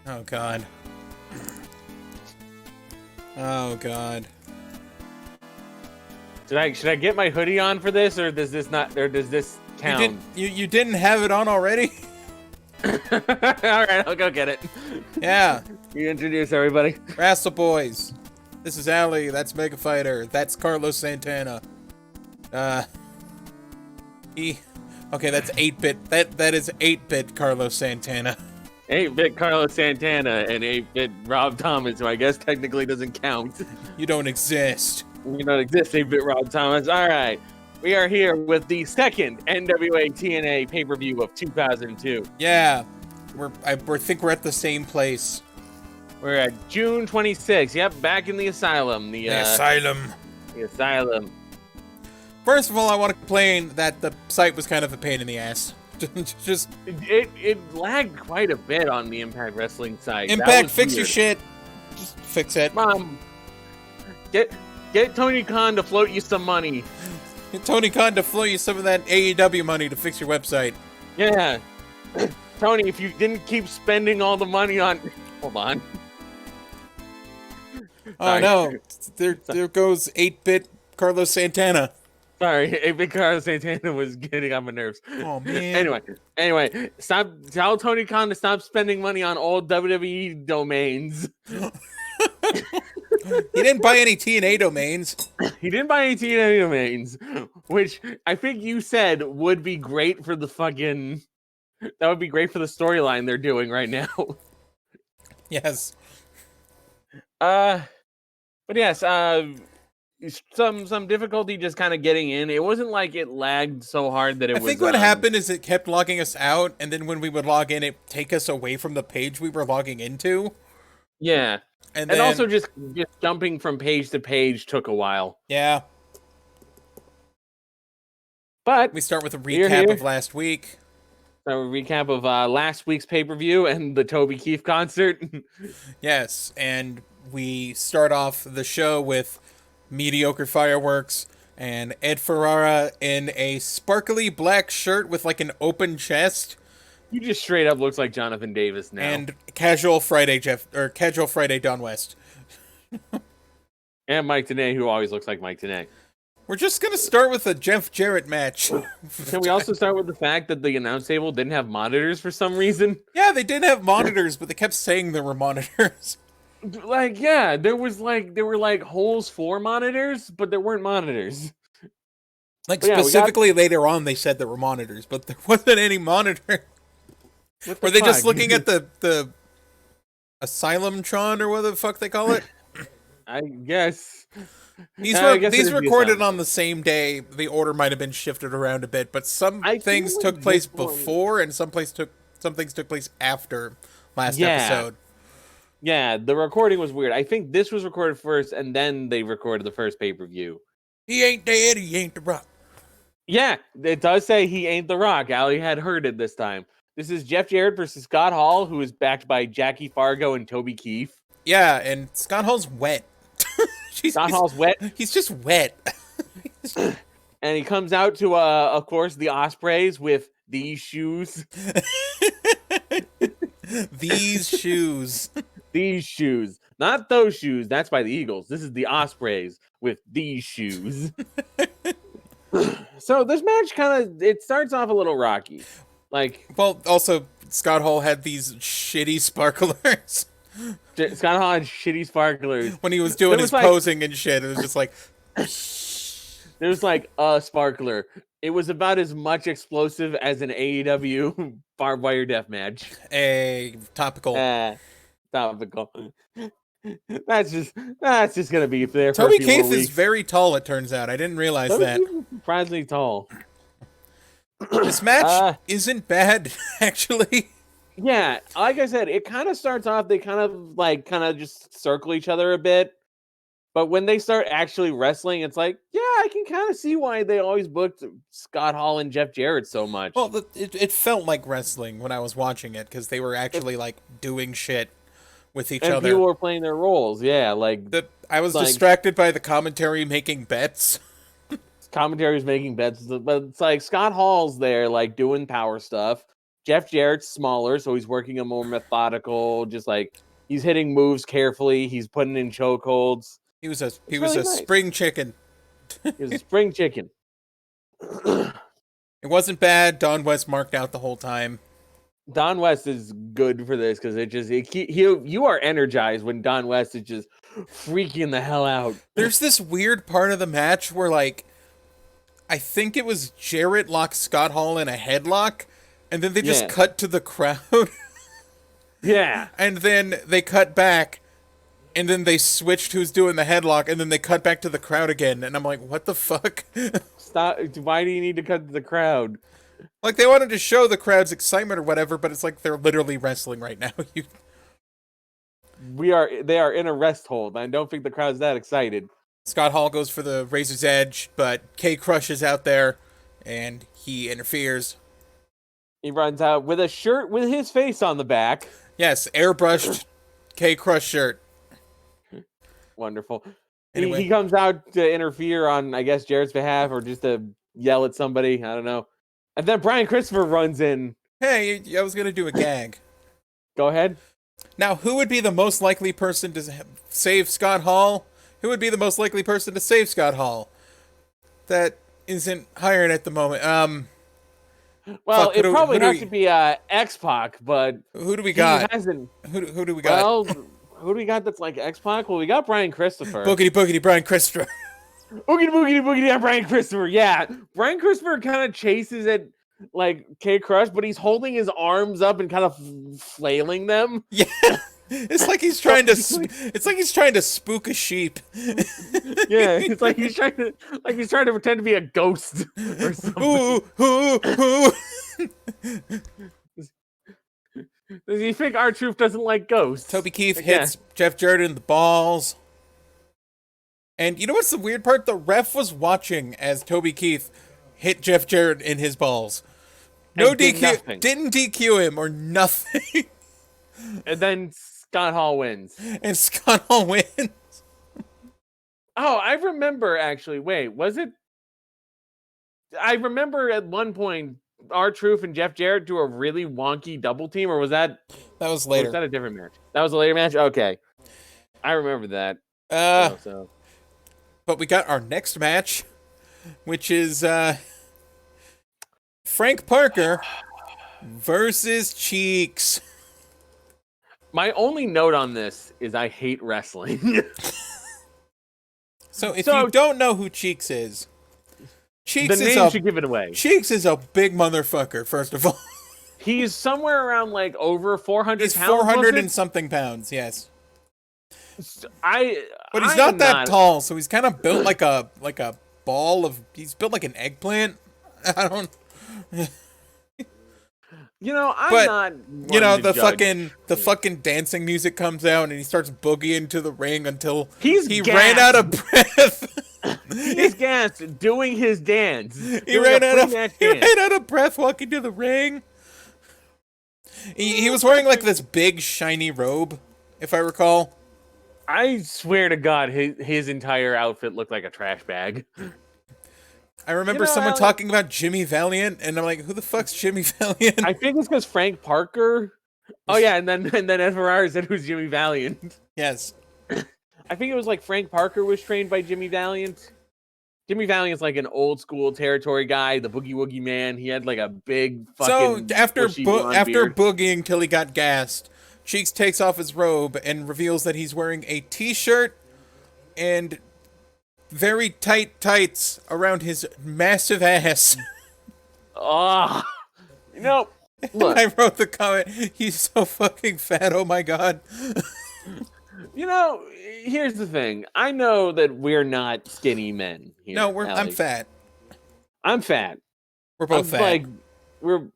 Oh god. Oh god. Should I get my hoodie on for this, or does this not? Or does this count? You didn't have it on already? All right, I'll go get it. Yeah. You introduce everybody. Wrassleboys. This is Ali. That's Mega Fighter. That's Carlos Santana. Okay, that's 8-bit. That is 8-bit Carlos Santana. 8-bit Carlos Santana and 8-bit Rob Thomas, who I guess technically doesn't count. You don't exist. You don't exist, 8-bit Rob Thomas. All right. We are here with the second NWA-TNA pay-per-view of 2002. Yeah. I think we're at the same place. We're at June 26th. Yep, back in the Asylum. The Asylum. The Asylum. First of all, I want to complain that the site was kind of a pain in the ass. Just it lagged quite a bit on the Impact Wrestling site. Impact, fix your shit. Just fix it. Mom, get Tony Khan to float you some money. Get Tony Khan to float you some of that AEW money to fix your website. Yeah. Tony, if you didn't keep spending all the money on... Hold on. Oh no, there goes 8-bit Carlos Santana. Sorry, 8-bit Carlos Santana was getting on my nerves. Oh man. Anyway, tell Tony Khan to stop spending money on old WWE domains. He didn't buy any TNA domains. He didn't buy any TNA domains, which I think you said would be great for the fucking... That would be great for the storyline they're doing right now. Yes. But yes, some difficulty just kind of getting in. It wasn't like it lagged so hard that it was... I think what happened is it kept logging us out, and then when we would log in, it'd take us away from the page we were logging into. Yeah. And then, also just jumping from page to page took a while. Yeah. But we start with a recap of last week. So a recap of last week's pay-per-view and the Toby Keith concert. Yes, and we start off the show with mediocre fireworks and Ed Farrara in a sparkly black shirt with like an open chest. You just straight up looks like Jonathan Davis now. And casual Friday Don West. And Mike Tenay, who always looks like Mike Tenay. We're just going to start with a Jeff Jarrett match. Can we also start with the fact that the announce table didn't have monitors for some reason? Yeah, they did have monitors, but they kept saying there were monitors. Like, yeah, there were holes for monitors, but there weren't monitors. Like, specifically later on, they said there were monitors, but there wasn't any monitor. Were they just looking at the Asylum-tron, or what the fuck they call it? I guess. These recorded on the same day. The order might have been shifted around a bit, but some things took place before, and some things took place after last episode. Yeah, the recording was weird. I think this was recorded first, and then they recorded the first pay-per-view. He ain't dead, he ain't the Rock. Yeah, it does say he ain't the Rock. Ali had heard it this time. This is Jeff Jarrett versus Scott Hall, who is backed by Jackie Fargo and Toby Keith. Yeah, and Scott Hall's wet. Scott Hall's wet? He's just wet. And he comes out to, of course, the Ospreys with these shoes. These shoes. These shoes. Not those shoes. That's by the Eagles. This is the Ospreys with these shoes. So this match it starts off a little rocky. Well, also, Scott Hall had these shitty sparklers. Scott Hall had shitty sparklers. When he was doing his posing and shit, it was just like... There was like a sparkler. It was about as much explosive as an AEW barbed wire death match. Topical. Topical. That's just gonna be there. Toby Keith is very tall. It turns out I didn't realize that. Surprisingly tall. This match isn't bad, actually. Yeah, like I said, it kind of starts off. They kind of just circle each other a bit. But when they start actually wrestling, it's like, yeah, I can kind of see why they always booked Scott Hall and Jeff Jarrett so much. Well, it felt like wrestling when I was watching it, because they were actually, doing shit with each other. And people were playing their roles, yeah. I was distracted by the commentary making bets. Commentary's making bets, but it's like Scott Hall's there, doing power stuff. Jeff Jarrett's smaller, so he's working a more methodical, just like he's hitting moves carefully. He's putting in chokeholds. He was a Nice. spring chicken. He was a spring chicken. It wasn't bad. Don West marked out the whole time. Don West is good for this because you are energized when Don West is just freaking the hell out. There's this weird part of the match where, like, I think it was Jarrod locked Scott Hall in a headlock, and then they just cut to the crowd. Yeah. And then they cut back, and then they switched who's doing the headlock, and then they cut back to the crowd again, and I'm like, what the fuck? Stop! Why do you need to cut to the crowd? Like, they wanted to show the crowd's excitement or whatever, but it's like they're literally wrestling right now. They are in a rest hold. I don't think the crowd's that excited. Scott Hall goes for the Razor's Edge, but K Crush is out there, and he interferes. He runs out with a shirt with his face on the back. Yes, airbrushed K Crush shirt. Wonderful. Anyway. He comes out to interfere on, I guess, Jarrett's behalf, or just to yell at somebody. I don't know. And then Brian Christopher runs in. Hey, I was going to do a gag. Go ahead. Now, who would be the most likely person to save Scott Hall? Who would be the most likely person to save Scott Hall? That isn't hired at the moment. Well, it probably has to be X-Pac, but who do we got? Who do we got? Well, who do we got that's like X-Pac? Well, we got Brian Christopher. Boogity boogity Brian Christopher. Boogity boogity boogity Brian Christopher. Yeah, Brian Christopher kind of chases at like K Crush, but he's holding his arms up and kind of flailing them. Yeah, it's like he's trying to. It's like he's trying to spook a sheep. Yeah, it's like he's trying to pretend to be a ghost or something. Ooh. Does he think R-Truth doesn't like ghosts? Toby Keith hits Jeff Jarrod in the balls. And you know what's the weird part? The ref was watching as Toby Keith hit Jeff Jarrod in his balls. No DQ. Didn't DQ him or nothing. And then Scott Hall wins. And Scott Hall wins. Oh, I remember actually. Wait, was it? I remember at one point R-Truth and Jeff Jarrod do a really wonky double team, or was that? That was later. Was that a different match? That was a later match? Okay. I remember that. But we got our next match, which is Frank Parker versus Cheex. My only note on this is I hate wrestling. So if you don't know who Cheex is, the name should give it away. Cheex is a big motherfucker, first of all. He's somewhere around like over 400 He's pounds. 400 and something pounds, yes. But he's not that tall, so he's kind of built like a ball of. He's built like an eggplant. I don't. You know, I'm not. You know, the fucking dancing music comes out and he starts boogieing to the ring until he ran out of breath. He's gassed doing his dance. He ran out of breath walking to the ring. He was wearing like this big shiny robe, if I recall. I swear to God, his entire outfit looked like a trash bag. I remember someone talking about Jimmy Valiant, and I'm like, who the fuck's Jimmy Valiant? I think it's because Frank Parker. Oh yeah, and then Ed Farrara said who's Jimmy Valiant. Yes. I think it was like Frank Parker was trained by Jimmy Valiant. Jimmy Valiant's like an old school territory guy, the boogie woogie man. He had like a big fucking. So after boogieing till he got gassed, Cheex takes off his robe and reveals that he's wearing a t-shirt and very tight tights around his massive ass. Oh, look. I wrote the comment, he's so fucking fat, oh my God. Here's the thing. I know that we're not skinny men here. No, I'm fat. I'm fat. We're both fat.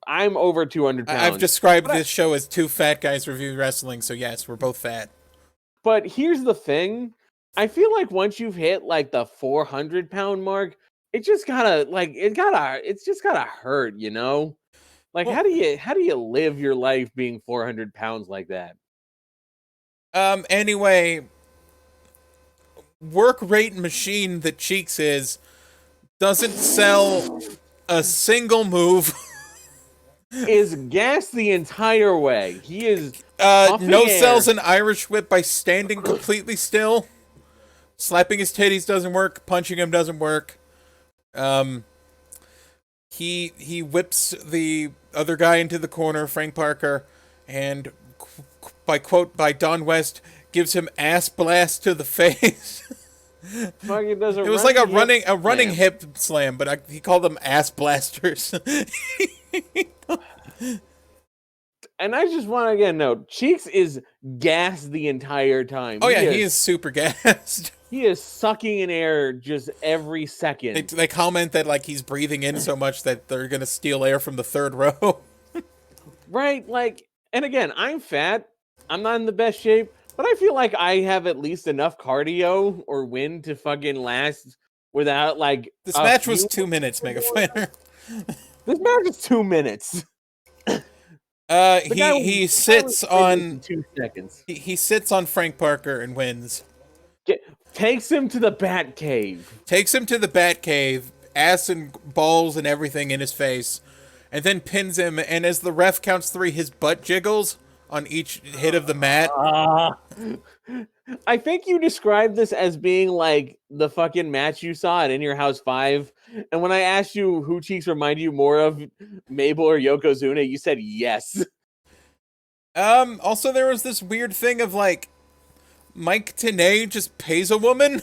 I'm over 200 pounds. I've described this show as two fat guys review wrestling, so yes, we're both fat. But here's the thing. I feel like once you've hit like the 400-pound mark, it's just gotta hurt, you know? Like, how do you live your life being 400 pounds like that? Anyway, work rate machine that Cheex doesn't sell a single move. is gassed the entire way. He is no air. sells an Irish whip by standing completely still. Slapping his titties doesn't work. Punching him doesn't work. He whips the other guy into the corner, Frank Parker, and by Don West, gives him ass blast to the face. Fucking does It was like a running hip slam, but he called them ass blasters. And I just want to again note, Cheex is gassed the entire time. Oh yeah, he is super gassed. He is sucking in air just every second. They comment that like he's breathing in so much that they're gonna steal air from the third row. Right, like, and again, I'm fat. I'm not in the best shape, but I feel like I have at least enough cardio or wind to fucking last without like. This match was 2 minutes, Mega Fighter. This match is 2 minutes. He sits on 2 seconds. He sits on Frank Parker and wins. Takes him to the Bat Cave. Takes him to the Bat Cave, ass and balls and everything in his face, and then pins him. And as the ref counts 3, his butt jiggles on each hit of the mat. I think you described this as being like the fucking match you saw at In Your House 5. And when I asked you who Cheex remind you more of, Mabel or Yokozuna, you said yes. Also, there was this weird thing of like, Mike Tenay just pays a woman.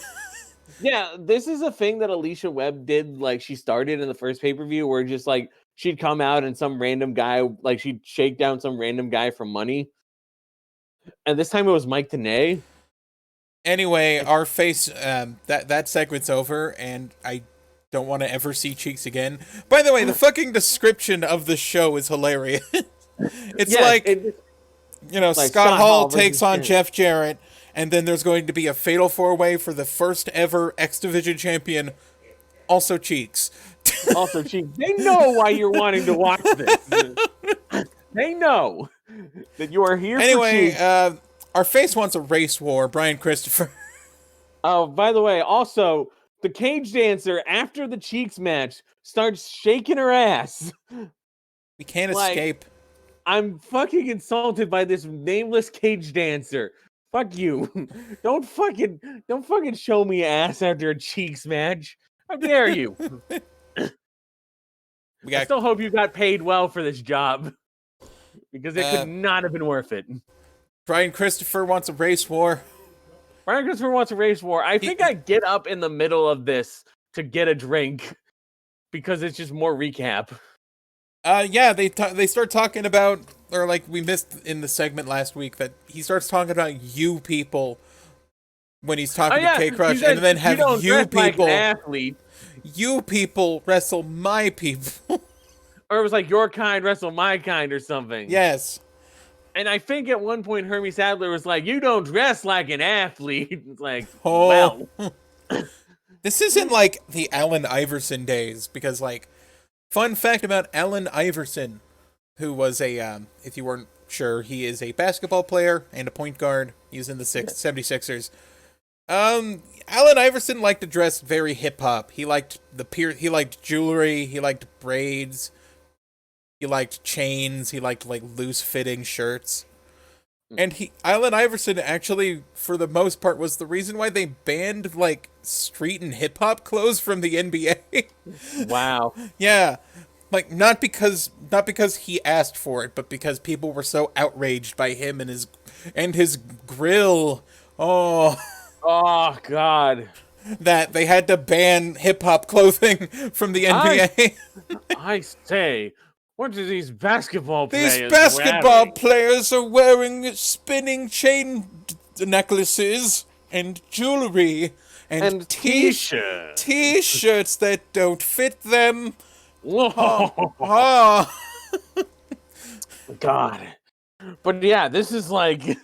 Yeah, this is a thing that Alicia Webb did. Like, she started in the first pay-per-view where just like, she'd come out and some random guy, like she'd shake down some random guy for money. And this time it was Mike Tenay. Anyway, our face, that segment's over, and I don't want to ever see Cheex again. By the way, the fucking description of the show is hilarious. It's like Scott Hall takes on Jeff Jarrett, and then there's going to be a fatal 4-way for the first ever X Division champion, also Cheex. Also Cheex. They know why you're wanting to watch this. They know that you are here for Cheex. Our face wants a race war, Brian Christopher. Oh, by the way, also, the cage dancer, after the Cheex match, starts shaking her ass. We can't escape. I'm fucking insulted by this nameless cage dancer. Fuck you. Don't fucking show me ass after a Cheex match. How dare you? I still hope you got paid well for this job. Because it could not have been worth it. Brian Christopher wants a race war. I think I get up in the middle of this to get a drink because it's just more recap. Yeah, they start talking about, or like we missed in the segment last week, that he starts talking about you people when he's talking to K-Crush, and then have you people, like an athlete. You people wrestle my people. Or it was like your kind wrestle my kind or something. Yes. And I think at one point Hermie Sadler was like, you don't dress like an athlete. It's like, well. This isn't like the Allen Iverson days, because like, fun fact about Allen Iverson, who was a, if you weren't sure, he is a basketball player and a point guard. He was in the 76ers. Allen Iverson liked to dress very hip hop. He liked jewelry, he liked braids, he liked chains, he liked like loose fitting shirts. And Allen Iverson actually, for the most part, was the reason why they banned like street and hip hop clothes from the NBA. Wow. Yeah. Like not because he asked for it, but because people were so outraged by him and his grill. Oh God. That they had to ban hip hop clothing from the NBA. I say, what are these basketball players These basketball players are wearing spinning chain necklaces and jewelry and t-shirts. T-shirts that don't fit them. God. But yeah, this is like,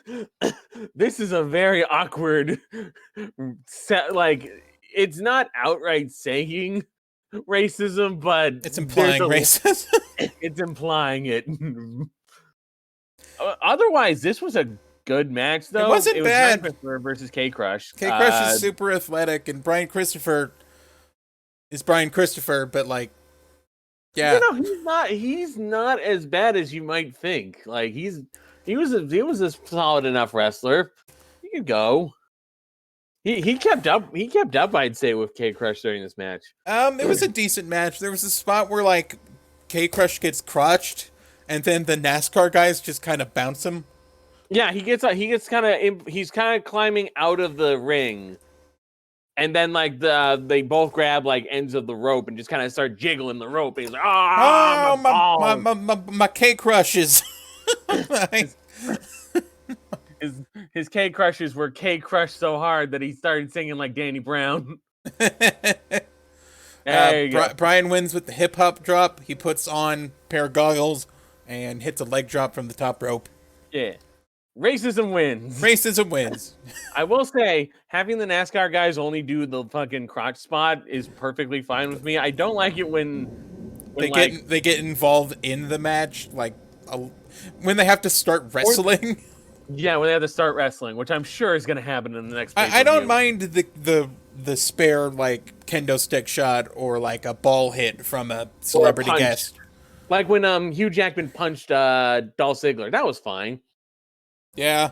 this is a very awkward set. Like, it's not outright saying racism, but it's implying racism. It's implying it. Otherwise, this was a good match, though. It wasn't bad. Christopher versus K-Crush. K-Crush is super athletic, and Brian Christopher is Brian Christopher, but like Yeah. He's not as bad as you might think. Like he was a solid enough wrestler. He could go. He kept up. He kept up. I'd say with K Crush during this match. It was a decent match. There was a spot where like K Crush gets crotched, and then the NASCAR guys just kind of bounce him. Yeah, he's kind of climbing out of the ring, and then like they both grab like ends of the rope and just kind of start jiggling the rope. And he's like, my K Crushes. His K Crushes were K crushed so hard that he started singing like Danny Brown. Brian wins with the hip hop drop. He puts on a pair of goggles and hits a leg drop from the top rope. Yeah. Racism wins. Racism wins. I will say, having the NASCAR guys only do the fucking crotch spot is perfectly fine with me. I don't like it when they get involved in the match, like when they have to start wrestling. Yeah, when they have to start wrestling, which I'm sure is going to happen in the next. I don't mind the spare like kendo stick shot or like a ball hit from a celebrity guest, like when Hugh Jackman punched Dolph Ziggler. That was fine. Yeah,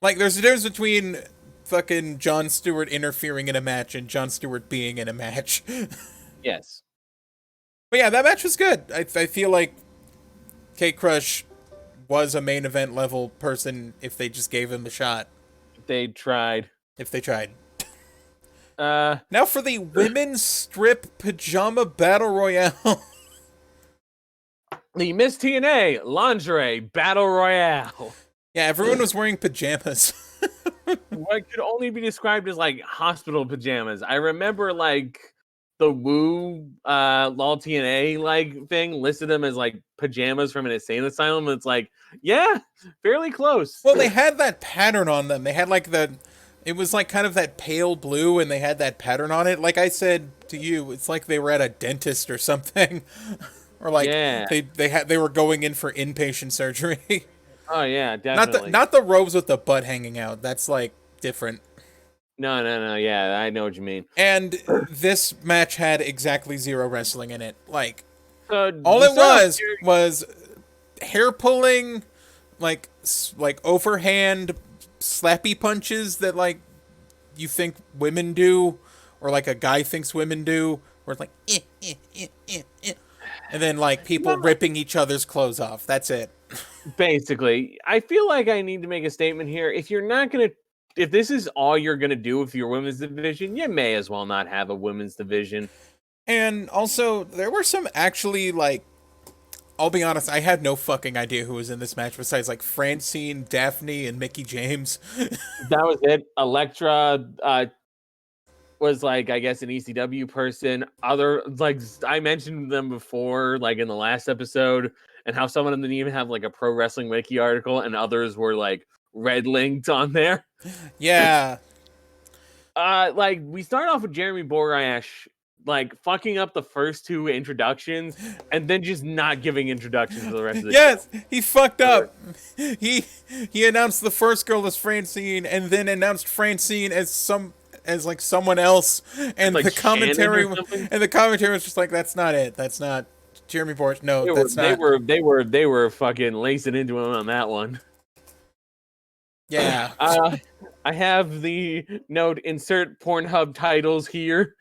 like there's a difference between fucking Jon Stewart interfering in a match and Jon Stewart being in a match. Yes, but yeah, that match was good. I feel like K Crush was a main event level person if they just gave him a shot. If they tried. Now for the women's strip pajama battle royale. The Miss TNA lingerie battle royale. Yeah, everyone was wearing pajamas. What could only be described as like hospital pajamas. I remember like the Woo LOL TNA like thing listed them as like pajamas from an insane asylum. And it's like, yeah, fairly close. Well, they had that pattern on them. They had like it was like kind of that pale blue, and they had that pattern on it. Like I said to you, it's like they were at a dentist or something, or like they were going in for inpatient surgery. Oh yeah, definitely. Not the robes with the butt hanging out. That's like different. No. Yeah, I know what you mean. And this match had exactly zero wrestling in it. Like, all it was hair pulling, like overhand slappy punches that like you think women do, or like a guy thinks women do, where it's like, and then like people ripping each other's clothes off. That's it. Basically, I feel like I need to make a statement here. If this is all you're gonna do with your women's division, you may as well not have a women's division. And also, there were some actually like, I'll be honest, I had no fucking idea who was in this match besides like Francine, Daphne, and Mickie James. That was it. Elektra was like, I guess, an ECW person. Other, like, I mentioned them before, like in the last episode, and how some of them didn't even have like a Pro Wrestling Wiki article, and others were like red linked on there. Yeah. Like we start off with Jeremy Borash like fucking up the first two introductions and then just not giving introductions to the rest of the show. He fucked up. He announced the first girl as Francine and then announced Francine as someone else, and like the commentary was just like, that's not it. That's not Jeremy Borash. No, they were fucking lacing into him on that one. Yeah. I have the note, insert Pornhub titles here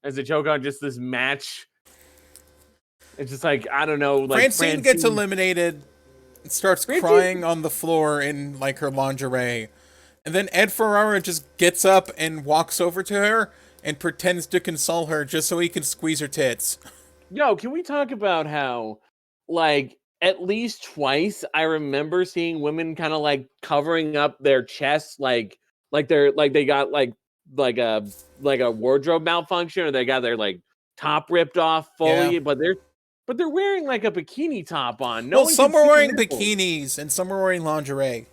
as a joke on just this match. It's just like, I don't know. Like Francine gets eliminated and starts crying on the floor in like her lingerie. And then Ed Farrara just gets up and walks over to her and pretends to console her just so he can squeeze her tits. Yo, can we talk about how, like, at least twice I remember seeing women kind of like covering up their chests, like they got like a wardrobe malfunction, or they got their like top ripped off fully, but they're wearing like a bikini top on. Well, some were wearing bikinis and some were wearing lingerie.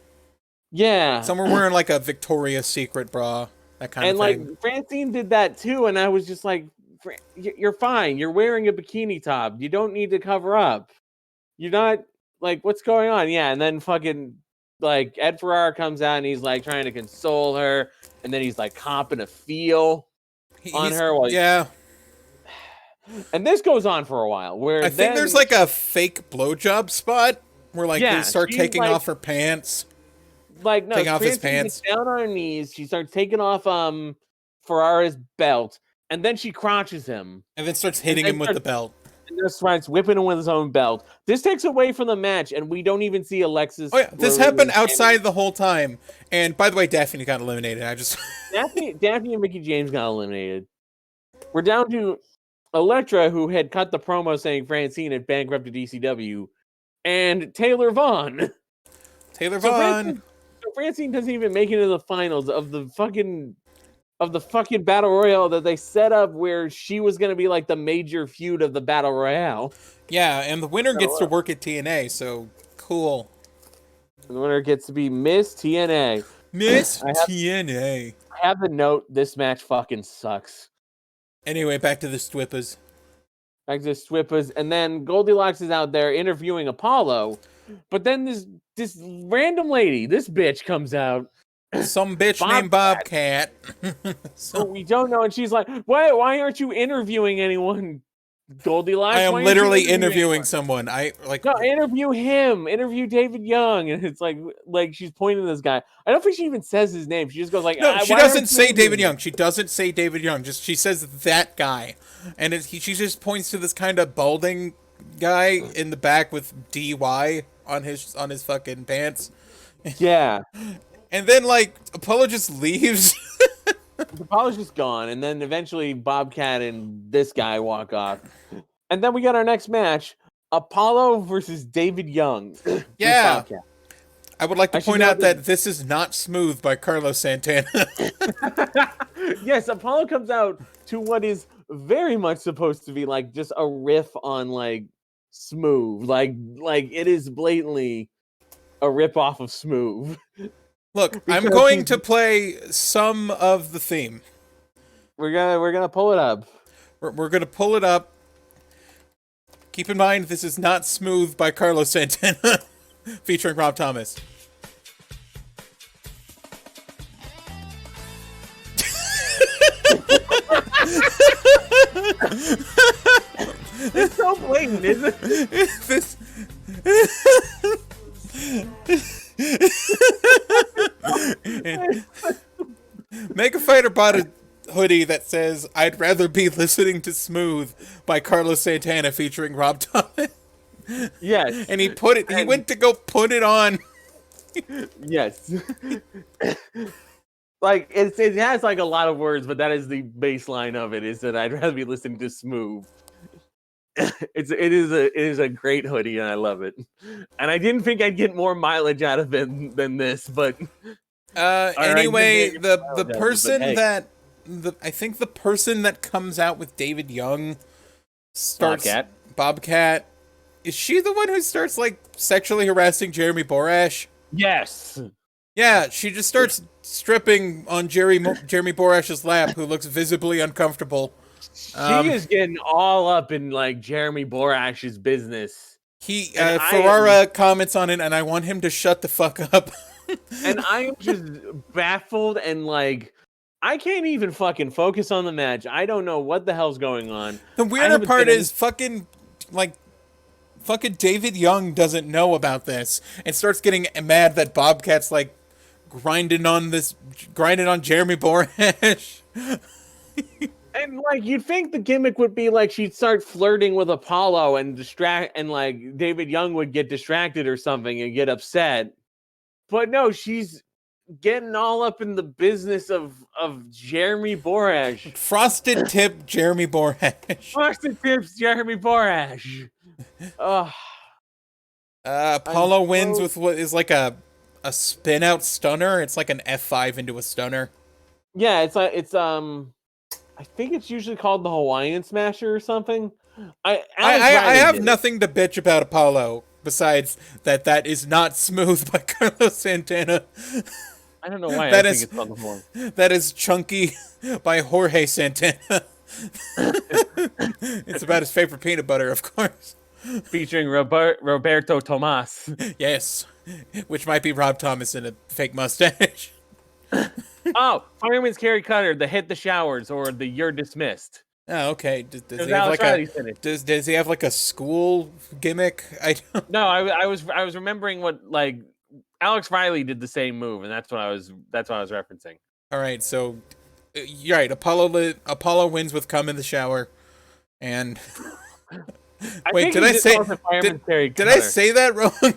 Yeah, some were wearing like a Victoria's Secret bra, that kind of thing. And like Francine did that too, and I was just like, you're fine. You're wearing a bikini top. You don't need to cover up. You're not, like, what's going on? Yeah, and then fucking, like, Ed Farrara comes out and he's, like, trying to console her, and then he's, like, copping a feel on her. Yeah. And this goes on for a while. Where I think there's like a fake blowjob spot where like they start taking off her pants. Like no, taking off his Francine pants. gets down on her knees. She starts taking off Farrara's belt, and then she crotches him, and then starts hitting him with the belt. And just starts whipping him with his own belt. This takes away from the match, and we don't even see Alexis. Oh yeah, this happened outside the whole time. And by the way, Daphne got eliminated. Daphne and Mickey James got eliminated. We're down to Elektra, who had cut the promo saying Francine had bankrupted ECW, and Taylor Vaughn. Francine doesn't even make it to the finals of the fucking battle royale that they set up, where she was going to be like the major feud of the battle royale. Yeah, and the winner gets to work at TNA, so cool. And the winner gets to be Miss TNA. TNA. I have the note, this match fucking sucks. Anyway, back to the Swippas. And then Goldilocks is out there interviewing Apollo, but then this random lady, this bitch comes out. Some bitch named Bobcat. So we don't know, and she's like, why aren't you interviewing anyone, Goldilocks? I am literally interviewing someone. Interview him. Interview David Young. And it's like she's pointing to this guy. I don't think she even says his name. She just goes like, no, she doesn't say David Young. She doesn't say David Young. She says that guy. And she just points to this kind of balding guy in the back with DY on his fucking pants. Yeah. And then like Apollo just leaves. Apollo's just gone, and then eventually Bobcat and this guy walk off. And then we got our next match, Apollo versus David Young. Yeah. I would like to point out that this is not Smooth by Carlos Santana. Yes, Apollo comes out to what is very much supposed to be like just a riff on like Smooth. Like it is blatantly a rip off of Smooth. Look, I'm going to play some of the theme. We're gonna pull it up. We're gonna pull it up. Keep in mind, this is not Smooth by Carlos Santana, featuring Rob Thomas. It's so blatant, isn't it? Mega Fighter bought a hoodie that says, "I'd rather be listening to Smooth" by Carlos Santana featuring Rob Thomas. Yes. And he went to go put it on. Yes. Like it has like a lot of words, but that is the baseline of it, is that I'd rather be listening to Smooth. It is a great hoodie, and I love it. And I didn't think I'd get more mileage out of it than this, but anyway, the person I think the person that comes out with David Young starts Bobcat. Is she the one who starts like sexually harassing Jeremy Borash? Yes. Yeah, she just starts stripping on Jeremy Borash's lap, who looks visibly uncomfortable. She is getting all up in like Jeremy Borash's business. Farrara comments on it, and I want him to shut the fuck up. And I am just baffled, and like I can't even fucking focus on the match. I don't know what the hell's going on. The weirder part is fucking David Young doesn't know about this and starts getting mad that Bobcat's like grinding on Jeremy Borash. And like you'd think the gimmick would be like she'd start flirting with Apollo and like David Young would get distracted or something and get upset. But no, she's getting all up in the business of Jeremy Borash. Frosted tip Jeremy Borash. Frosted tips Jeremy Borash. Apollo wins with what is like a spin out stunner. It's like an F5 into a stunner. Yeah, it's I think it's usually called the Hawaiian Smasher or something. I have nothing to bitch about Apollo besides that is not Smooth by Carlos Santana. I don't know why I think it's called the Hawaiian. That is Chunky by Jorge Santana. It's about his favorite peanut butter, of course. Featuring Roberto Tomas. Yes, which might be Rob Thomas in a fake mustache. Oh, Fireman's Carry Cutter, the Hit the Showers, or the You're Dismissed. Oh, okay. Does Because he have Alex like Riley said it. does he have like a school gimmick? I don't. No, I was remembering what like Alex Riley did the same move, and that's what I was referencing. All right, so you're right. Apollo wins with cum in the shower, and wait, did I say did I say that wrong?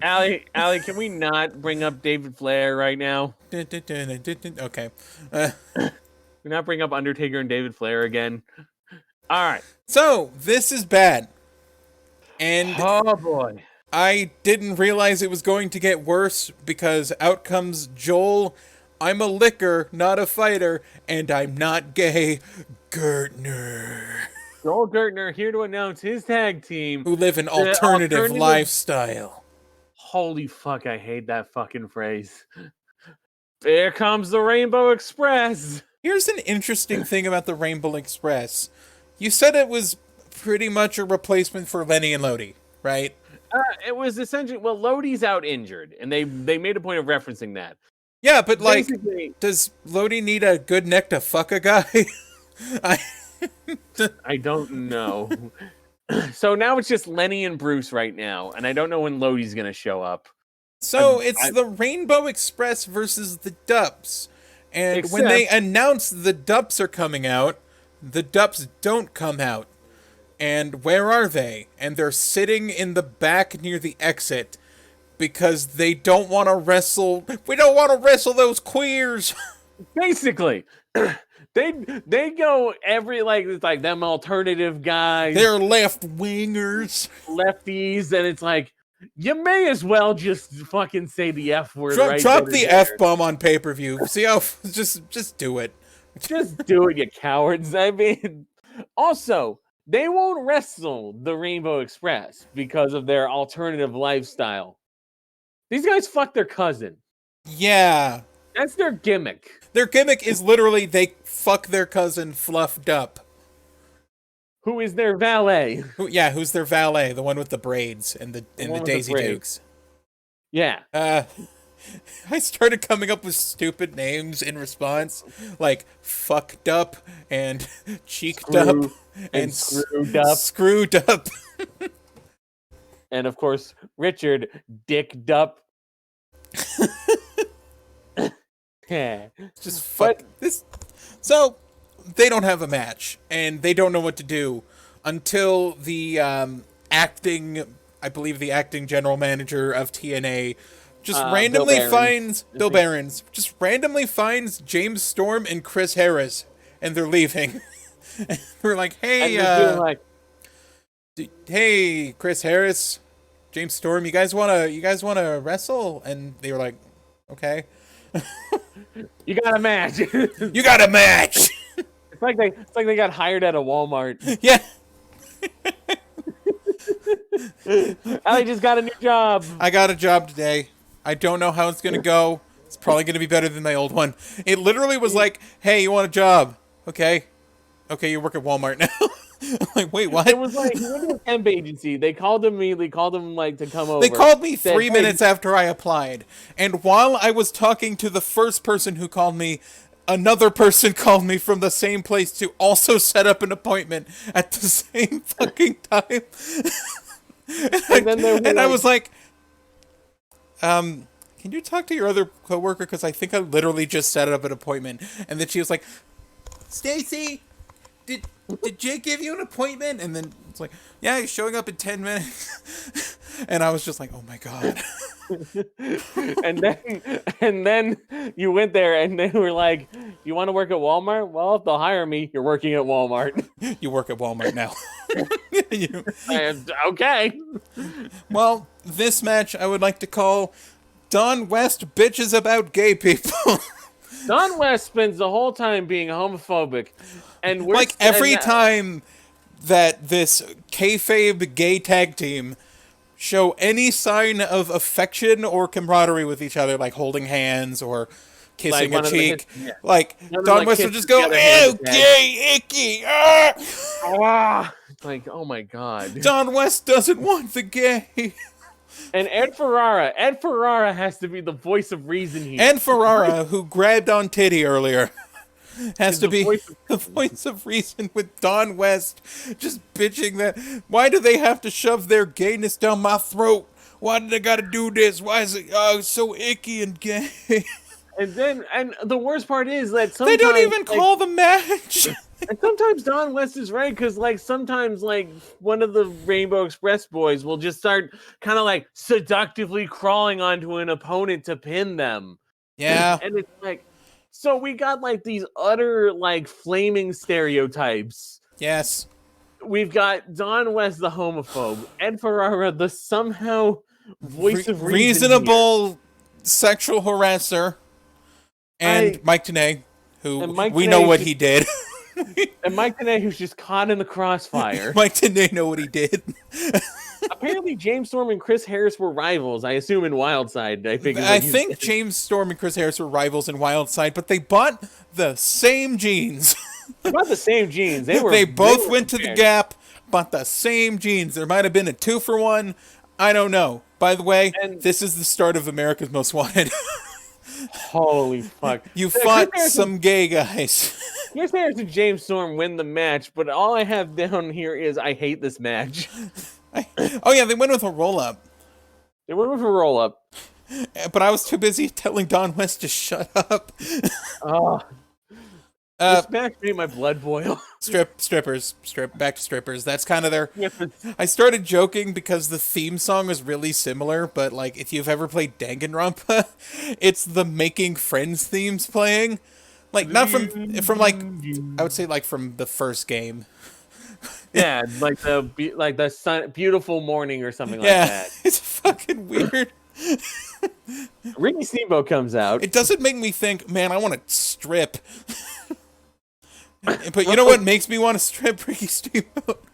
Allie, can we not bring up David Flair right now? Okay. Do not bring up Undertaker and David Flair again. All right. So this is bad, and oh boy, I didn't realize it was going to get worse because out comes Joel. I'm a licker, not a fighter, and I'm not gay. Gertner. Joel Gertner here to announce his tag team, who live an alternative lifestyle. Holy fuck, I hate that fucking phrase. There comes the Rainbow Express. Here's an interesting thing about the Rainbow Express. You said it was pretty much a replacement for Lenny and Lodi, right? It was essentially, well, Lodi's out injured, and they made a point of referencing that. Yeah, but like, does Lodi need a good neck to fuck a guy? I don't know. So now it's just Lenny and Bruce right now, and I don't know when Lodi's gonna show up. So it's the Rainbow Express versus the Dupps. And when they announce the Dupps are coming out, the Dupps don't come out. And where are they? And they're sitting in the back near the exit because they don't want to wrestle. We don't want to wrestle those queers. Basically. They go every, like, it's like them alternative guys. They're left-wingers. Lefties, and it's like, you may as well just fucking say the F word. Drop the F-bomb on pay-per-view. See how, just do it. Just do it, you cowards. I mean, also, they won't wrestle the Rainbow Express because of their alternative lifestyle. These guys fuck their cousin. Yeah. That's their gimmick. Their gimmick is literally they fuck their cousin fluffed up. Who is their valet? Who's their valet? The one with the braids and the Daisy Dukes. Yeah. I started coming up with stupid names in response, like fucked up and cheeked up and screwed up. And of course, Richard dicked up. Yeah. Just fuck this. So they don't have a match, and they don't know what to do until the acting general manager of TNA just randomly finds Bill Behrens just randomly finds James Storm and Chris Harris, and they're leaving. And we're like, hey, Chris Harris, James Storm, you guys wanna wrestle? And they were like, okay. You got a match. You got a match. It's like they got hired at a Walmart. Yeah. I just got a new job. I got a job today. I don't know how it's gonna go. It's probably gonna be better than my old one. It literally was like, hey, you want a job? Okay, you work at Walmart now. I'm like, wait, what? It was like he went to a temp agency. They called him immediately. Called him like to come over. They called me 3 minutes after I applied, and while I was talking to the first person who called me, another person called me from the same place to also set up an appointment at the same fucking time. and I was like, can you talk to your other coworker? Because I think I literally just set up an appointment. And then she was like, Stacy, did Jake give you an appointment? And then it's like, yeah, he's showing up in 10 minutes. And I was just like, oh my God. and then you went there and they were like, you want to work at Walmart? Well, if they'll hire me, you're working at Walmart. You work at Walmart now. Okay. Well, this match I would like to call Don West Bitches About Gay People. Don West spends the whole time being homophobic. And like every time that this kayfabe gay tag team show any sign of affection or camaraderie with each other, like holding hands or kissing a cheek, like Don West will just go, "Ew, gay, icky!" Like, oh my God. Don West doesn't want the gay. And Ed Farrara has to be the voice of reason here. Ed Farrara, who grabbed on Titty earlier. has to be the voice of reason with Don West just bitching that, why do they have to shove their gayness down my throat? Why do they gotta do this? Why is it so icky and gay? And the worst part is that sometimes they don't even call the match. And sometimes Don West is right, because like sometimes like one of the Rainbow Express boys will just start kind of like seductively crawling onto an opponent to pin them. Yeah. And it's like, so we got like these utter like flaming stereotypes. Yes. We've got Don West, the homophobe, Ed Farrara, the somehow voice of reason reasonable here. Sexual harasser, and Mike TNA, who we know what he did. And Mike TNA, who's just caught in the crossfire. Mike TNA know what he did. Apparently, James Storm and Chris Harris were rivals. I assume in Wildside. I think James Storm and Chris Harris were rivals in Wildside, but they bought the same jeans. They bought the same jeans. They both went to the Gap, bought the same jeans. There might have been a 2-for-1. I don't know. By the way, this is the start of America's Most Wanted. Holy fuck. You fought some gay guys. Chris Harris and James Storm win the match, but all I have down here is I hate this match. Oh yeah, they went with a roll-up. They went with a roll-up. But I was too busy telling Don West to shut up. Oh. This match made my blood boil. Back to strippers. That's kind of their... I started joking because the theme song is really similar, but like if you've ever played Danganronpa, it's the Making Friends themes playing. Like not from like, I would say like from the first game. Yeah, like the sun, beautiful morning or something like that. It's fucking weird. Ricky Steamboat comes out. It doesn't make me think, man, I want to strip. But you know what makes me want to strip? Ricky Steamboat.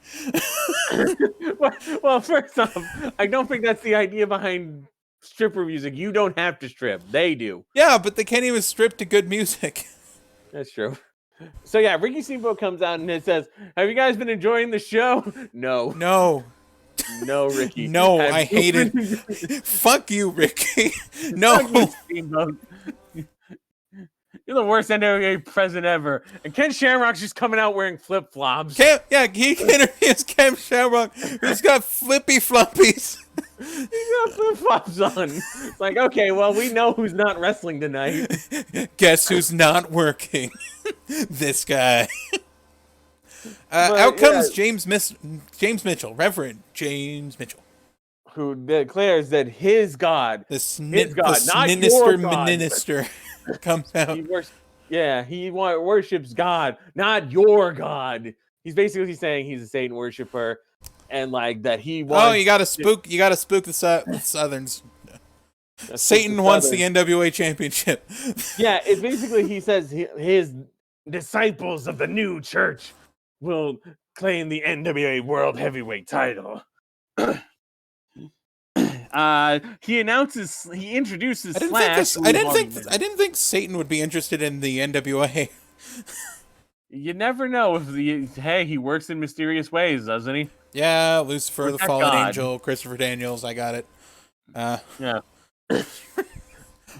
Well, first off, I don't think that's the idea behind stripper music. You don't have to strip. They do. Yeah, but they can't even strip to good music. That's true. So yeah, Ricky Steamboat comes out and it says, "Have you guys been enjoying the show?" No, Ricky. No, I hate it. Fuck you, Ricky. No. Fuck you, Steamboat. You're the worst NWA president ever. And Ken Shamrock's just coming out wearing flip-flops. He interviews Ken Shamrock, who's got flippy floppies. He's got flip-flops on. It's like, okay, well, we know who's not wrestling tonight. Guess who's not working? This guy. Out comes James Mitchell, Reverend James Mitchell, who declares that his God, not your God, minister, comes out. He worships God, not your God. He's basically saying he's a Satan worshiper, and like that he wants. Oh, you gotta spook the Southerns. Satan wants the NWA championship. Yeah, it basically he says his disciples of the new church will claim the NWA World Heavyweight title. He introduces Slash. I didn't think Satan would be interested in the NWA. You never know if he works in mysterious ways, doesn't he? Yeah, Lucifer, the Fallen Angel, Christopher Daniels. I got it. Yeah.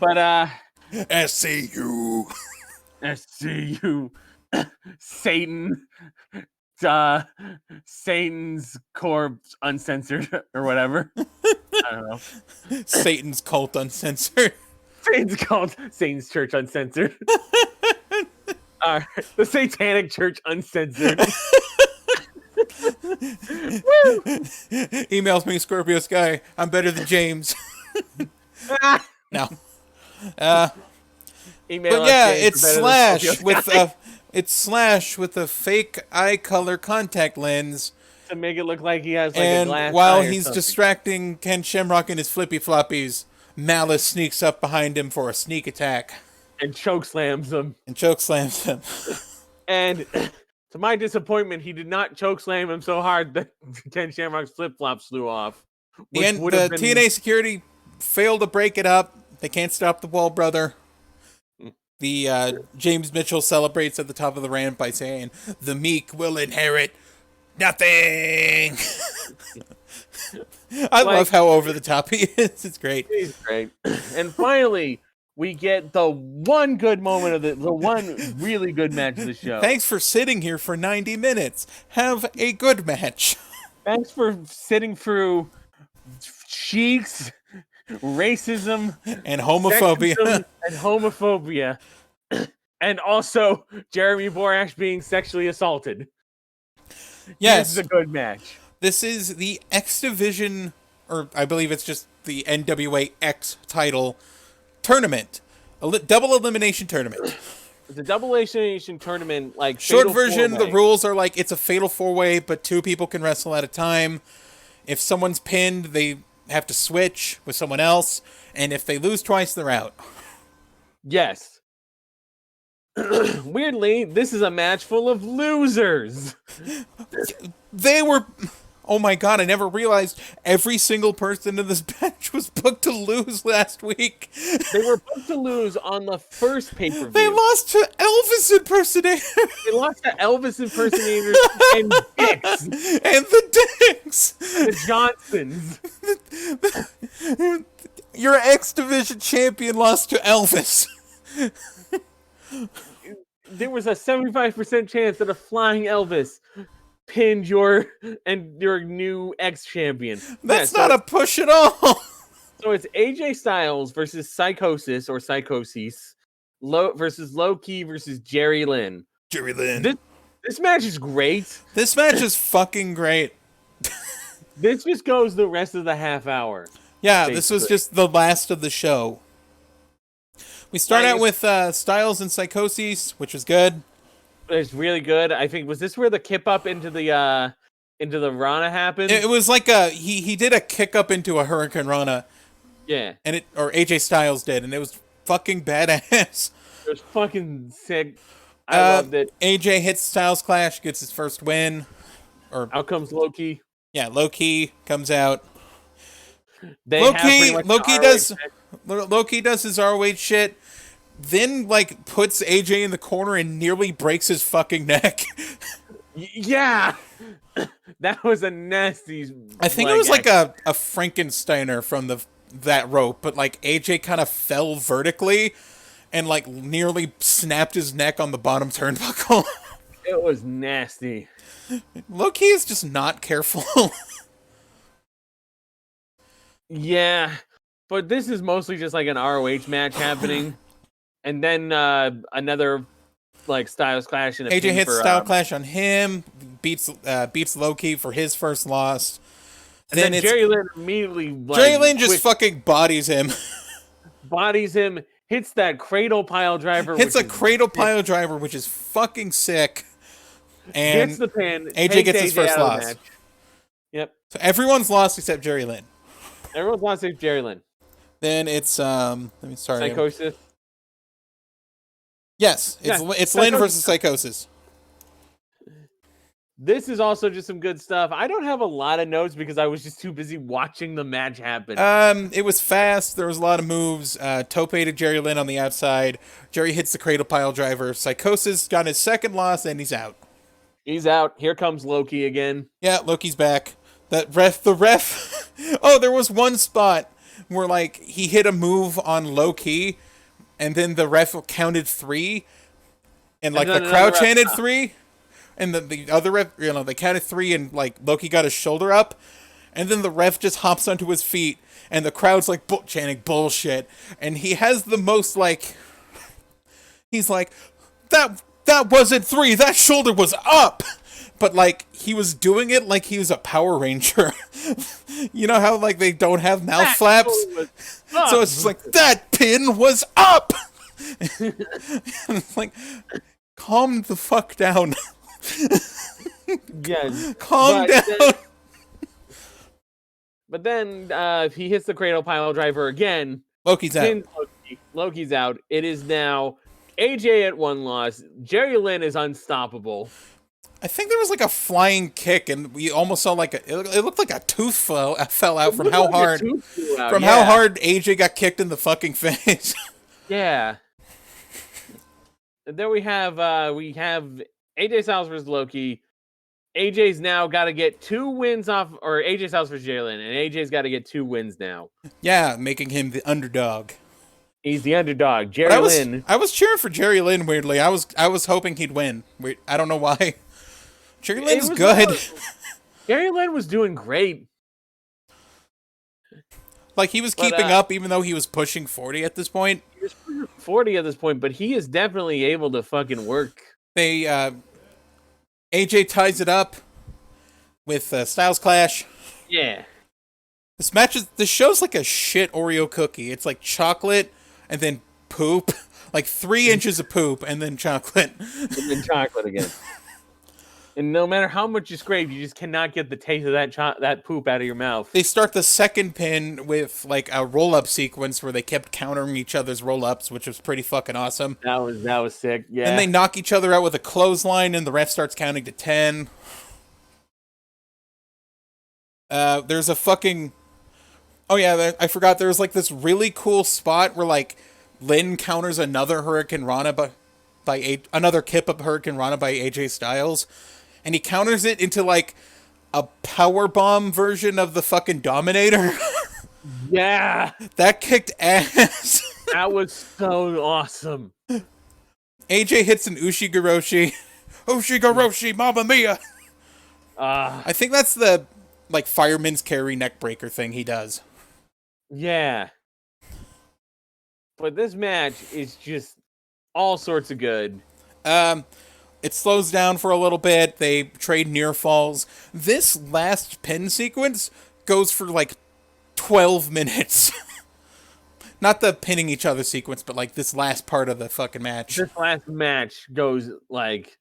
But SCU, Satan, Satan's corpse uncensored or whatever. I don't know. Satan's cult uncensored. Satan's church uncensored. The Satanic Church uncensored. Emails me, Scorpio Sky. I'm better than James. No. But yeah, it's Slash with a fake eye color contact lens to make it look like he has like a glass and while eye he's something. distracting Ken Shamrock and his flippy floppies, Malice sneaks up behind him for a sneak attack and chokeslams him. And to my disappointment, he did not chokeslam him so hard that Ken Shamrock's flip flops flew off. The TNA security failed to break it up. They can't stop the Wall Brother. The James Mitchell celebrates at the top of the ramp by saying, "The meek will inherit nothing." I love how over the top he is. It's great. He's great. And finally, we get the one good moment of the one really good match of the show. Thanks for sitting here for 90 minutes. Have a good match. Thanks for sitting through Cheex, racism, and homophobia. sexism, and homophobia. And also Jeremy Borash being sexually assaulted. Yes. This is a good match. This is the X Division, or I believe it's just the NWA X title tournament. Double elimination tournament. It's a double elimination tournament, like short fatal version, four-way. the rules are like it's a fatal 4-way, but 2 people can wrestle at a time. If someone's pinned, they have to switch with someone else, and if they lose twice, they're out. Yes. Weirdly, this is a match full of losers. They were... Oh my god, I never realized every single person in this match was booked to lose last week. They were booked to lose on the first pay-per-view. They lost to Elvis impersonators. They lost to Elvis impersonators and Dicks. And the Dicks. The Johnsons. Your X Division champion lost to Elvis. There was a 75% chance that a flying Elvis pinned your new X champion. That's not a push at all. So it's AJ Styles versus Psychosis or Psychosis, versus Loki versus Jerry Lynn. Jerry Lynn. This match is great. This match is fucking great. This just goes the rest of the half hour. Yeah, basically. This was just the last of the show. We start out with Styles and Psychosis, which was good. It's really good. I think was this where the kip up into the Rana happened? It was like he did a kick up into a Hurricane Rana. Yeah. And or AJ Styles did, and it was fucking badass. It was fucking sick. I loved it. AJ hits Styles Clash, gets his first win. Or out comes Loki. Yeah, Loki comes out. Loki does his ROH shit. Then, like, puts AJ in the corner and nearly breaks his fucking neck. Yeah! That was a nasty... I think it was like a Frankensteiner from that rope, but, like, AJ kind of fell vertically and, like, nearly snapped his neck on the bottom turnbuckle. It was nasty. Loki is just not careful. Yeah, but this is mostly just, like, an ROH match happening. And then another like Styles Clash and AJ hits Styles Clash on him, beats Loki for his first loss. And then Jerry Lynn immediately Jerry Lynn just fucking bodies him. Bodies him, hits that cradle pile driver. Hits a cradle pile driver, which is fucking sick. And gets the pin. AJ gets his first loss. Yep. So everyone's lost except Jerry Lynn. Everyone's lost except Jerry Lynn. Then it's let me start. Psychosis. Yes, it's Lynn versus Psychosis. This is also just some good stuff. I don't have a lot of notes because I was just too busy watching the match happen. It was fast. There was a lot of moves. Tope to Jerry Lynn on the outside. Jerry hits the cradle pile driver. Psychosis got his second loss, and he's out. He's out. Here comes Loki again. Yeah, Loki's back. The ref. Oh, there was one spot where like he hit a move on Loki. And then the ref counted 3, and like the crowd chanted 3, and the other ref, they counted 3, and like Loki got his shoulder up, and then the ref just hops onto his feet, and the crowd's like chanting bullshit, and he has the most like, he's like, that wasn't 3, that shoulder was up, but like he was doing it like he was a Power Ranger. You know how like they don't have mouth flaps? So it's just like, that pin was up! It's like, calm the fuck down. Yeah. Calm down. But then he hits the cradle pile driver again. Loki's out. Loki's out. It is now AJ at 1 loss. Jerry Lynn is unstoppable. I think there was like a flying kick, and we almost saw like it looked like a tooth fell out from how hard how hard AJ got kicked in the fucking face. Yeah. And then we have AJ Styles versus Loki. AJ's now got to get 2 wins off, or AJ Styles versus Jerry Lynn, and AJ's got to get 2 wins now. Yeah, making him the underdog. He's the underdog. But Jerry Lynn. I was cheering for Jerry Lynn. Weirdly, I was hoping he'd win. I don't know why. Jerry Lynn's good. Jerry Lynn was doing great. Like, he was keeping up, even though he was pushing 40 at this point. He was pushing 40 at this point, but he is definitely able to fucking work. AJ ties it up with Styles Clash. Yeah. This show's like a shit Oreo cookie. It's like chocolate and then poop. Like 3 inches of poop and then chocolate. And then chocolate again. And no matter how much you scrape, you just cannot get the taste of that poop out of your mouth. They start the second pin with like a roll-up sequence where they kept countering each other's roll-ups, which was pretty fucking awesome. That was sick, yeah. And they knock each other out with a clothesline, and the ref starts counting to 10. There's a fucking... Oh yeah, I forgot, there's like this really cool spot where like Lynn counters another Hurricane Rana another kip of Hurricane Rana by AJ Styles. And he counters it into, like, a powerbomb version of the fucking Dominator. Yeah. That kicked ass. That was so awesome. AJ hits an Ushigoroshi. Ushigoroshi, Mamma Mia. I think that's the, like, fireman's carry neck breaker thing he does. Yeah. But this match is just all sorts of good. It slows down for a little bit. They trade near falls. This last pin sequence goes for like 12 minutes. Not the pinning each other sequence, but like this last part of the fucking match. This last match goes like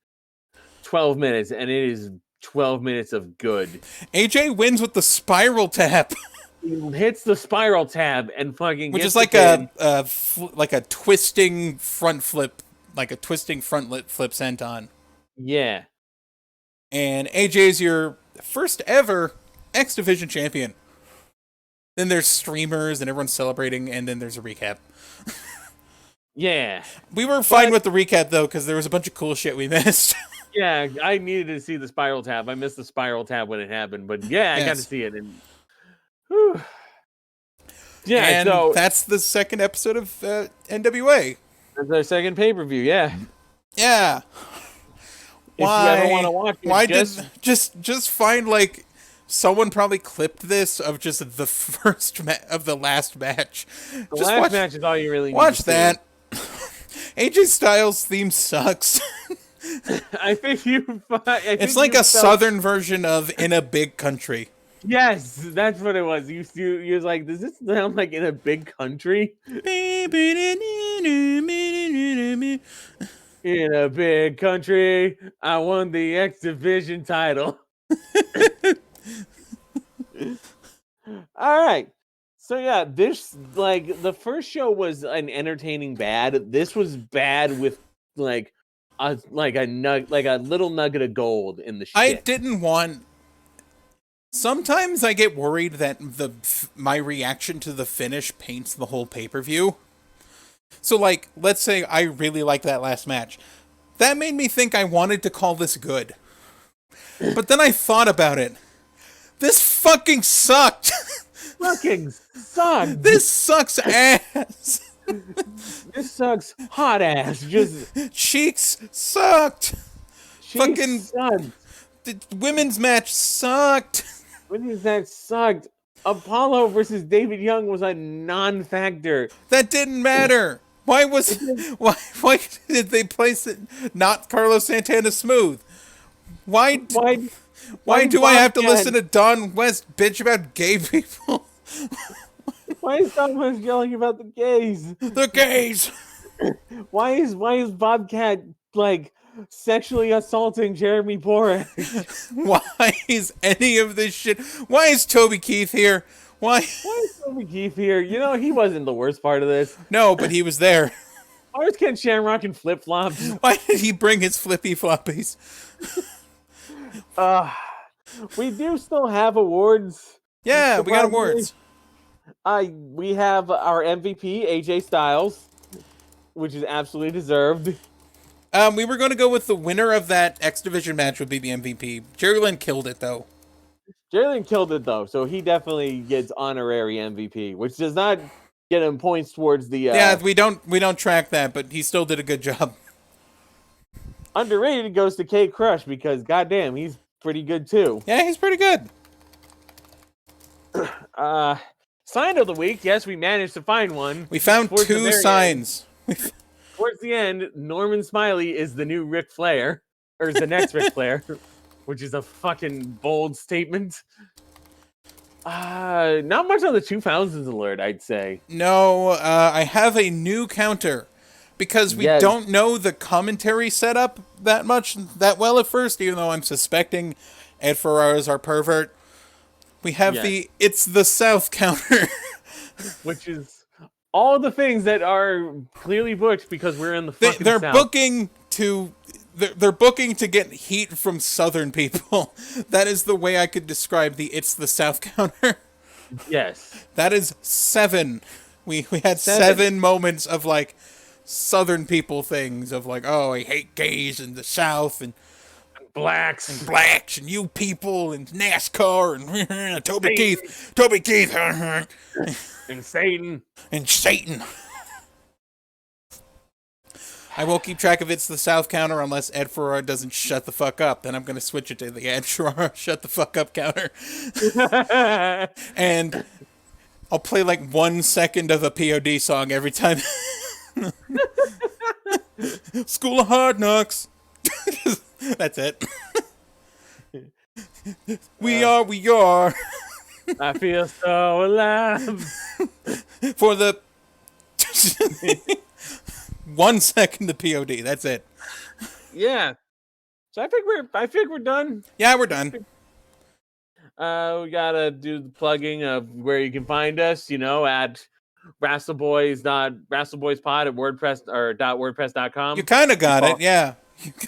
12 minutes, and it is 12 minutes of good. AJ wins with the spiral tap. He hits the spiral tab and fucking which is like a twisting front flip. Like a twisting front flip senton. Yeah. And AJ's your first ever X Division champion. Then there's streamers and everyone's celebrating, and then there's a recap. Yeah. We were fine with the recap, though, because there was a bunch of cool shit we missed. Yeah, I needed to see the spiral tab. I missed the spiral tab when it happened, but yeah, I got to see it. And whew. Yeah, and so that's the second episode of NWA. That's our second pay-per-view, yeah. Yeah. If you ever want to watch it, why just find like someone probably clipped this of just the first of the last match. The last match is all you really need watch to that. AJ Styles' theme sucks. I think it's like a southern version of In a Big Country. Yes, that's what it was. You was like, does this sound like In a Big Country? In a big country, I won the X Division title. All right. So yeah, this like the first show was an entertaining bad. This was bad with like a little nugget of gold in the shit. I didn't want. Sometimes I get worried that my reaction to the finish paints the whole pay-per-view. So, like, let's say I really like that last match. That made me think I wanted to call this good. But then I thought about it. This fucking sucked. Fucking sucked. This sucks ass. This sucks hot ass. Just Cheex sucked. Cheex fucking sucked. The women's match sucked. Women's match sucked. Apollo versus David Young was a non-factor. That didn't matter. Why did they place it not Carlos Santana smooth? Why do I have to listen to Don West bitch about gay people? Why is Don West yelling about the gays? The gays. Why is Bobcat like sexually assaulting Jeremy Borash? Why is any of this shit? Why is Toby Keith here? Why is Toby Keith here? You know, he wasn't the worst part of this. No, but he was there. Why was Ken Shamrock in flip-flops? Why did he bring his flippy floppies? We do still have awards. Yeah, we got awards. We have our MVP, AJ Styles, which is absolutely deserved. We were going to go with the winner of that X Division match would be the MVP. Jerry Lynn killed it, though. Jerry Lynn killed it, though, so he definitely gets honorary MVP, which does not get him points towards the Yeah, we don't track that, but he still did a good job. underrated goes to K Crush because goddamn, he's pretty good too. Yeah, he's pretty good. Sign of the week. Yes, we managed to find one. We found Towards the two very signs. Towards the end, Norman Smiley is the new Ric Flair, or is the next Ric Flair, which is a fucking bold statement. Not much on the 2000s alert, I'd say. No, I have a new counter because we don't know the commentary setup that well at first, even though I'm suspecting Ed Farrara is our pervert. We have the It's the South counter. Which is all the things that are clearly booked because we're in the fucking They're South. They're booking to get heat from Southern people. That is the way I could describe the It's the South counter. Yes. That is 7. We had 7 moments of like Southern people things of like, oh, I hate gays in the South and blacks and you people and NASCAR and Toby Keith and Satan. I won't keep track of It's the South counter unless Ed Farrara doesn't shut the fuck up. Then I'm going to switch it to the Ed Farrara shut the fuck up counter. And I'll play like 1 second of a P.O.D. song every time. School of Hard Knocks. That's it. We are. I feel so alive. For the 1 second of P.O.D. That's it. Yeah. So I think we're done. Yeah, we're done. We gotta do the plugging of where you can find us, at Wrassleboyspod at WordPress or .wordpress.com. You kind of got it, yeah.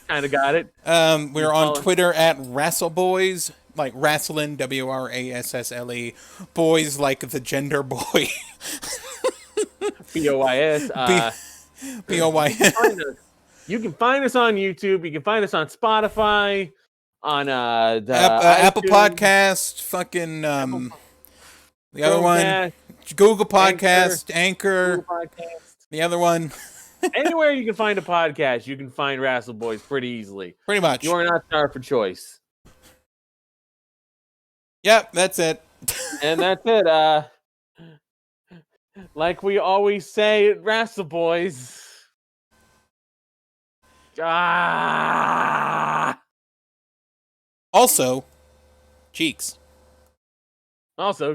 Kind of got it. We're on Twitter at Wrassleboys, like wrestling, WRASSLE, boys like the gender boy. BOYS. BOYS. You can find us on YouTube. You can find us on Spotify, on Apple Podcast, fucking the other one, Google Podcast, Anchor. Google Podcast. The other one. Anywhere you can find a podcast, you can find Wrassleboys pretty easily. Pretty much. You are not starved for choice. Yep, that's it. And that's it. Like we always say at Wrassleboys. Also, Cheex. Also,